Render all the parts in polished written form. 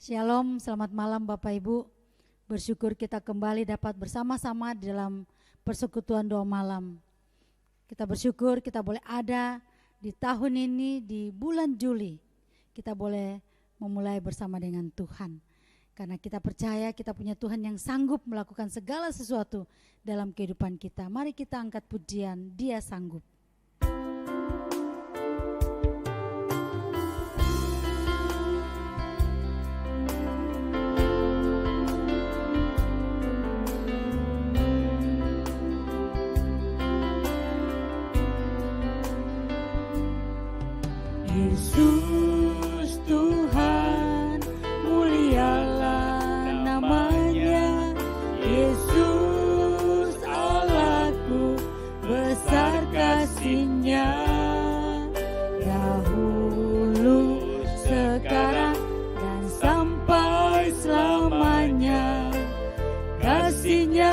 Shalom, selamat malam Bapak Ibu. Bersyukur kita kembali dapat bersama-sama di dalam persekutuan doa malam. Kita bersyukur kita boleh ada di tahun ini, di bulan Juli. Kita boleh memulai bersama dengan Tuhan. Karena kita percaya kita punya Tuhan yang sanggup melakukan segala sesuatu dalam kehidupan kita. Mari kita angkat pujian, Dia sanggup. Yesus Tuhan, mulialah namanya. Yesus Allahku, besar kasih-Nya. Dahulu, sekarang, dan sampai selamanya. Kasih-Nya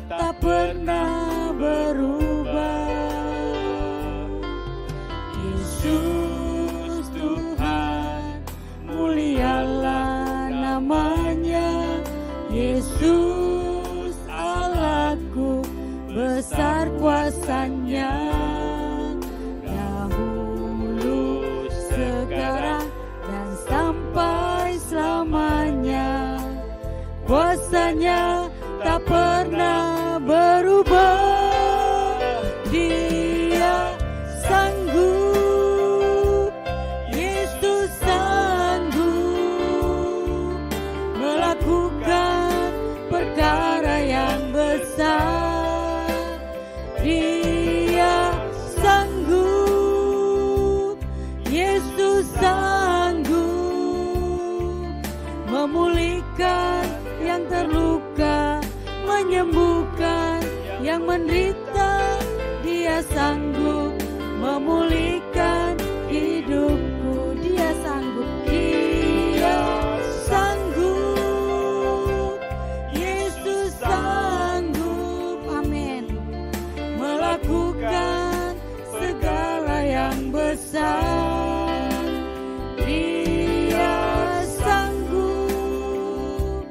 tak pernah berubah. Yesus Tuhan, mulialah namanya. Yesus Allahku, besar kuasa-Nya. Dahulu, sekarang, dan sampai selamanya. Kuasa-Nya tak pernah berubah. Dia sanggup, Yesus sanggup melakukan perkara yang besar. Dia sanggup, Yesus sanggup memulihkan yang terluka, menyembuhkan yang menderita. Dia sanggup memulihkan hidupku. Dia sanggup, Dia sanggup, Yesus sanggup, amin, melakukan segala yang besar. Dia sanggup,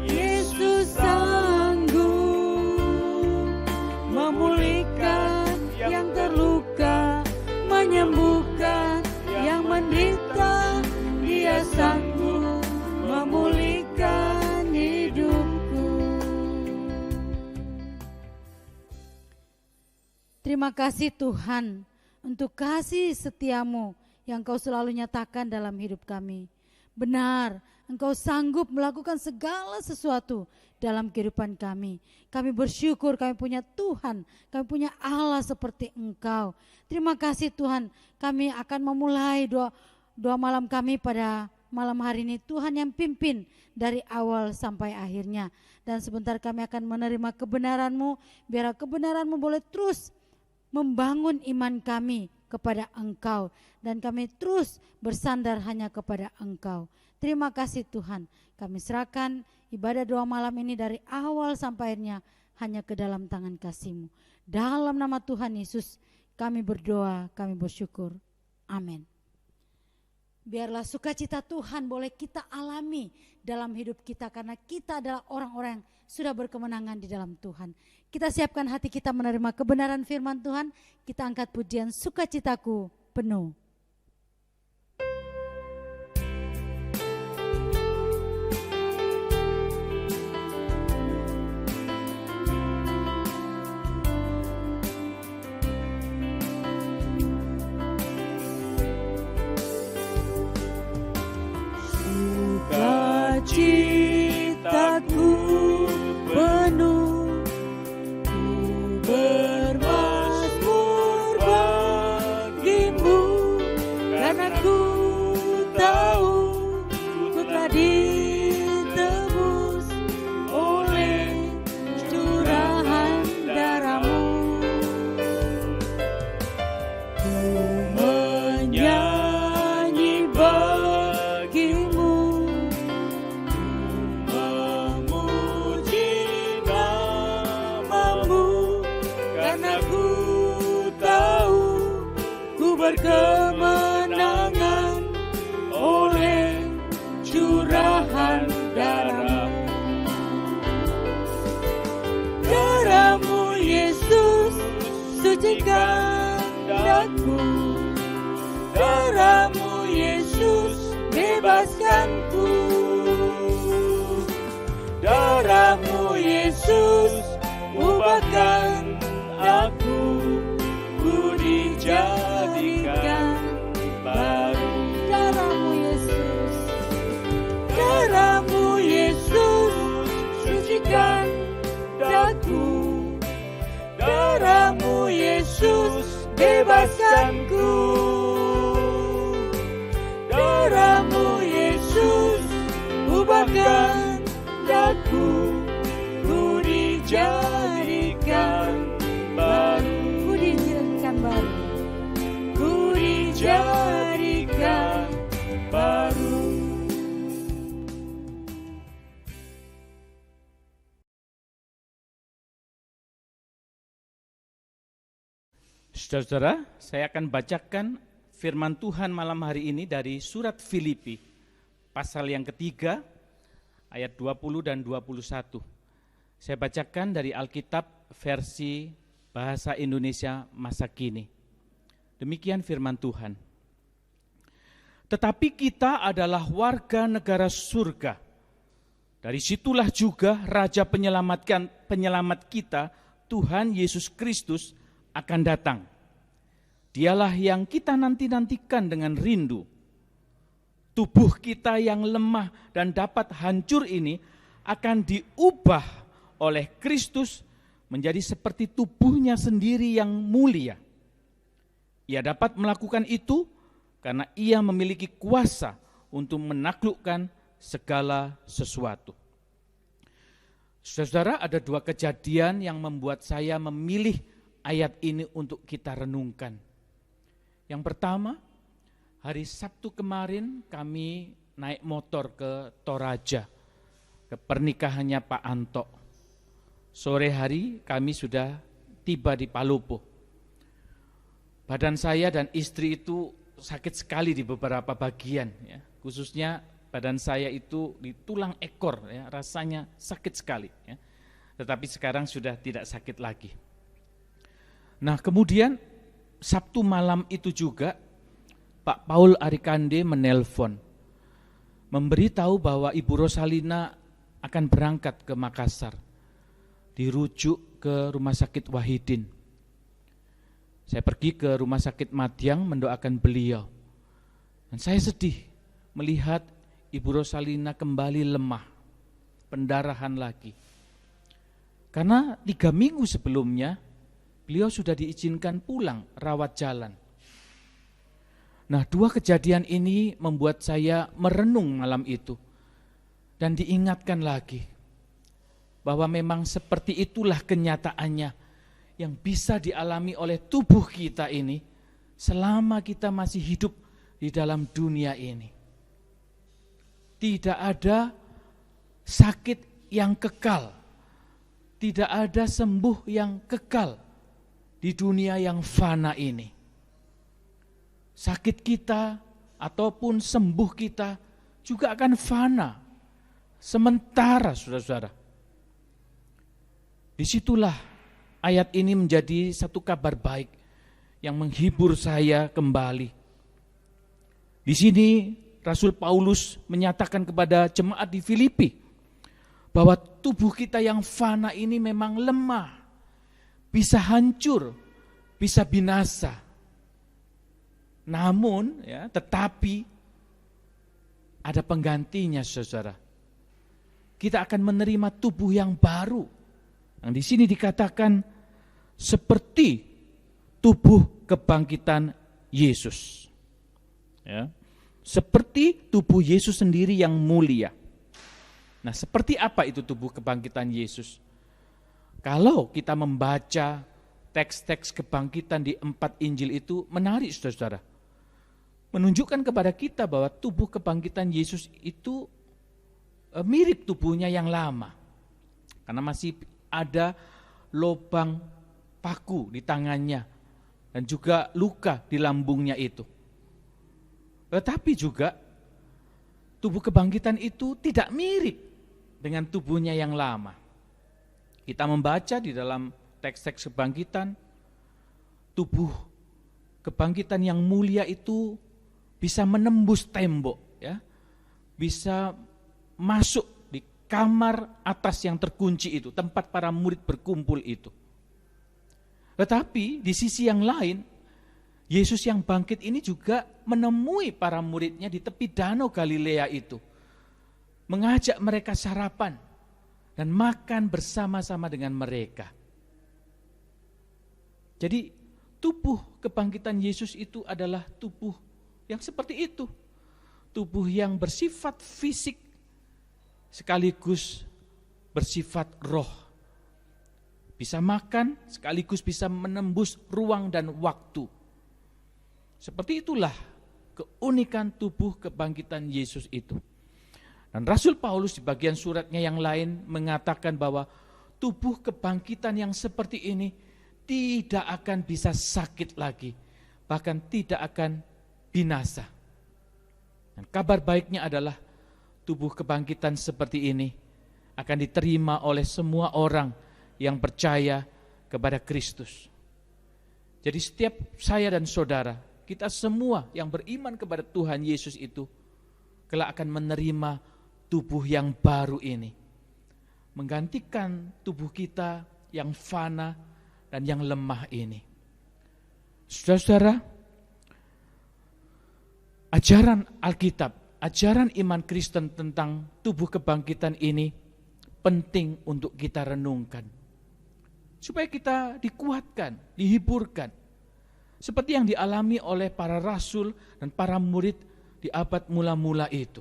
Yesus sanggup memulihkan yang terluka, menyembuhkan yang menderita. Dia sanggup memulihkan hidupku. Terima kasih Tuhan untuk kasih setiamu yang Kau selalu nyatakan dalam hidup kami. Benar, Engkau sanggup melakukan segala sesuatu dalam kehidupan kami. Kami bersyukur kami punya Tuhan, kami punya Allah seperti Engkau. Terima kasih Tuhan, kami akan memulai doa malam kami pada malam hari ini. Tuhan yang pimpin dari awal sampai akhirnya. Dan sebentar kami akan menerima kebenaran-Mu, biar kebenaran-Mu boleh terus membangun iman kami kepada Engkau. Dan kami terus bersandar hanya kepada Engkau. Terima kasih Tuhan, kami serahkan ibadah doa malam ini dari awal sampai akhirnya hanya ke dalam tangan kasih-Mu. Dalam nama Tuhan Yesus kami berdoa, kami bersyukur. Amin. Biarlah sukacita Tuhan boleh kita alami dalam hidup kita, karena kita adalah orang-orang yang sudah berkemenangan di dalam Tuhan. Kita siapkan hati kita menerima kebenaran firman Tuhan. Kita angkat pujian sukacitaku penuh. Citaku penuh, ku bermazmur bagimu, karena ku tahu ku telah ditebus oleh curahan darah-Mu. Ku menyanyi bagimu, Darahmu Yesus sucikan daku, darahmu Yesus bebaskanku, darahmu Yesus ubahkan aku, ku dijadikan baru. Darahmu Yesus, Darahmu Yesus sucikan daku, darahmu Yesus bebaskanku, darahmu Yesus ubahkan daku, ku dijadikan baru, ku dijadikan baru. ku dijadikan baru. Saudara-saudara, saya akan bacakan firman Tuhan malam hari ini dari surat Filipi, pasal yang ketiga, ayat 20 dan 21. Saya bacakan dari Alkitab versi Bahasa Indonesia Masa Kini. Demikian firman Tuhan. Tetapi kita adalah warga negara surga. Dari situlah juga Raja penyelamat kita, Tuhan Yesus Kristus, akan datang. Dialah yang kita nanti-nantikan dengan rindu. Tubuh kita yang lemah dan dapat hancur ini akan diubah oleh Kristus menjadi seperti tubuhnya sendiri yang mulia. Ia dapat melakukan itu karena ia memiliki kuasa untuk menaklukkan segala sesuatu. Saudara, ada dua kejadian yang membuat saya memilih ayat ini untuk kita renungkan. Yang pertama, hari Sabtu kemarin kami naik motor ke Toraja, ke pernikahannya Pak Anto. Sore hari kami sudah tiba di Palopo. Badan saya dan istri itu sakit sekali di beberapa bagian, ya. Khususnya badan saya itu di tulang ekor, ya, rasanya sakit sekali, ya. Tetapi sekarang sudah tidak sakit lagi. Nah, kemudian Sabtu malam itu juga Pak Paul Arikande menelpon, memberitahu bahwa Ibu Rosalina akan berangkat ke Makassar, dirujuk ke Rumah Sakit Wahidin. Saya pergi ke Rumah Sakit Madyang mendoakan beliau. Dan saya sedih melihat Ibu Rosalina kembali lemah, pendarahan lagi. Karena 3 minggu sebelumnya, beliau sudah diizinkan pulang rawat jalan. Nah, 2 kejadian ini membuat saya merenung malam itu. Dan diingatkan lagi bahwa memang seperti itulah kenyataannya yang bisa dialami oleh tubuh kita ini selama kita masih hidup di dalam dunia ini. Tidak ada sakit yang kekal, tidak ada sembuh yang kekal di dunia yang fana ini. Sakit kita ataupun sembuh kita juga akan fana, sementara, saudara-saudara. Disitulah ayat ini menjadi satu kabar baik yang menghibur saya kembali. Di sini Rasul Paulus menyatakan kepada jemaat di Filipi bahwa tubuh kita yang fana ini memang lemah, bisa hancur, bisa binasa. Namun, ya, tetapi ada penggantinya, saudara. Kita akan menerima tubuh yang baru. Yang di sini dikatakan seperti tubuh kebangkitan Yesus. Ya, seperti tubuh Yesus sendiri yang mulia. Nah, seperti apa itu tubuh kebangkitan Yesus? Kalau kita membaca teks-teks kebangkitan di 4 Injil itu menarik, saudara-saudara. Menunjukkan kepada kita bahwa tubuh kebangkitan Yesus itu mirip tubuhnya yang lama. Karena masih ada lubang paku di tangannya dan juga luka di lambungnya itu. Tetapi juga tubuh kebangkitan itu tidak mirip dengan tubuhnya yang lama. Kita membaca di dalam teks-teks kebangkitan, tubuh kebangkitan yang mulia itu bisa menembus tembok, ya, bisa masuk di kamar atas yang terkunci itu, tempat para murid berkumpul itu. Tetapi di sisi yang lain, Yesus yang bangkit ini juga menemui para muridnya di tepi danau Galilea itu, mengajak mereka sarapan dan makan bersama-sama dengan mereka. Jadi tubuh kebangkitan Yesus itu adalah tubuh yang seperti itu. Tubuh yang bersifat fisik sekaligus bersifat roh. Bisa makan sekaligus bisa menembus ruang dan waktu. Seperti itulah keunikan tubuh kebangkitan Yesus itu. Dan Rasul Paulus di bagian suratnya yang lain mengatakan bahwa tubuh kebangkitan yang seperti ini tidak akan bisa sakit lagi, bahkan tidak akan binasa. Dan kabar baiknya adalah tubuh kebangkitan seperti ini akan diterima oleh semua orang yang percaya kepada Kristus. Jadi setiap saya dan saudara, kita semua yang beriman kepada Tuhan Yesus itu kelak akan menerima tubuh yang baru ini, menggantikan tubuh kita yang fana dan yang lemah ini. Saudara-saudara, ajaran Alkitab, ajaran iman Kristen tentang tubuh kebangkitan ini penting untuk kita renungkan, supaya kita dikuatkan, dihiburkan, seperti yang dialami oleh para rasul dan para murid di abad mula-mula itu.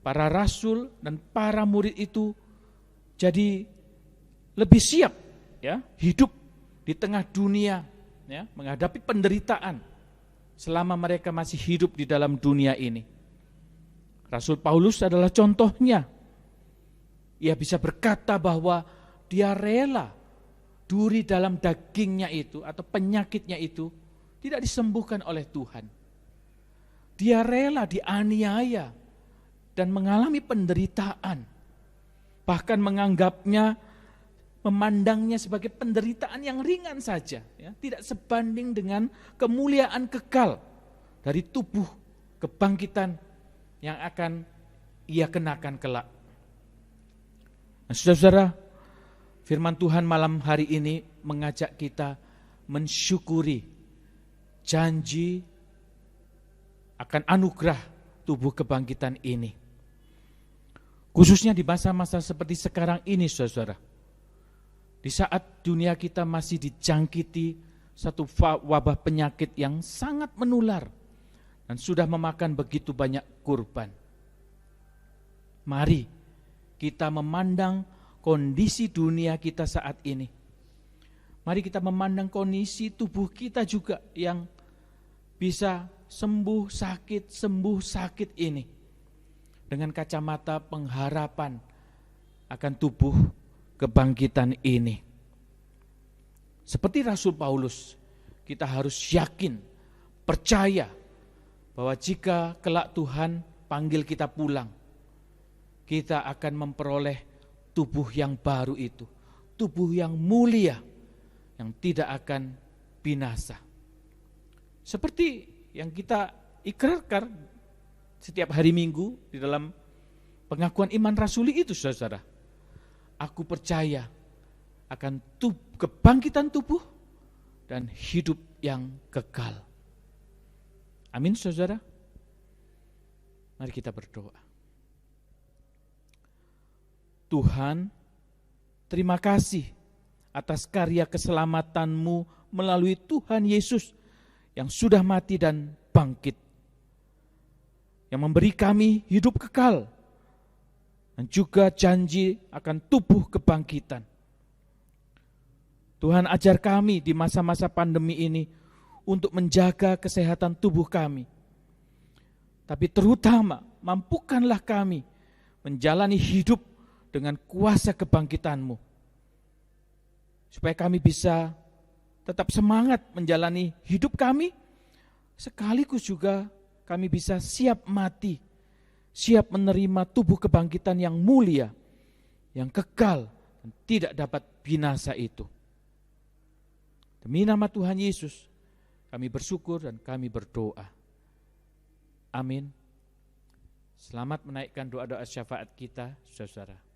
Para rasul dan para murid itu jadi lebih siap, ya, hidup di tengah dunia, ya, menghadapi penderitaan selama mereka masih hidup di dalam dunia ini. Rasul Paulus adalah contohnya. Ia bisa berkata bahwa dia rela duri dalam dagingnya itu atau penyakitnya itu tidak disembuhkan oleh Tuhan. Dia rela dianiaya dan mengalami penderitaan, bahkan memandangnya sebagai penderitaan yang ringan saja, ya, tidak sebanding dengan kemuliaan kekal dari tubuh kebangkitan yang akan ia kenakan kelak. Nah, saudara-saudara, firman Tuhan malam hari ini mengajak kita mensyukuri janji akan anugerah tubuh kebangkitan ini. Khususnya di masa-masa seperti sekarang ini, saudara. Di saat dunia kita masih dijangkiti satu wabah penyakit yang sangat menular dan sudah memakan begitu banyak korban. Mari kita memandang kondisi dunia kita saat ini. Mari kita memandang kondisi tubuh kita juga yang bisa sembuh sakit ini dengan kacamata pengharapan akan tubuh kebangkitan ini. Seperti Rasul Paulus, kita harus yakin, percaya bahwa jika kelak Tuhan panggil kita pulang, kita akan memperoleh tubuh yang baru itu, tubuh yang mulia, yang tidak akan binasa. Seperti yang kita ikrarkan setiap hari Minggu di dalam pengakuan iman rasuli itu, saudara. Aku percaya akan kebangkitan tubuh dan hidup yang kekal. Amin, saudara. Mari kita berdoa. Tuhan, terima kasih atas karya keselamatanmu melalui Tuhan Yesus yang sudah mati dan bangkit, yang memberi kami hidup kekal dan juga janji akan tubuh kebangkitan. Tuhan, ajar kami di masa-masa pandemi ini untuk menjaga kesehatan tubuh kami. Tapi terutama mampukanlah kami menjalani hidup dengan kuasa kebangkitan-Mu, supaya kami bisa tetap semangat menjalani hidup kami, sekaligus juga kami bisa siap mati siap menerima tubuh kebangkitan yang mulia, yang kekal, dan tidak dapat binasa itu. Demi nama Tuhan Yesus, kami bersyukur dan kami berdoa. Amin. Selamat menaikkan doa-doa syafaat kita, saudara.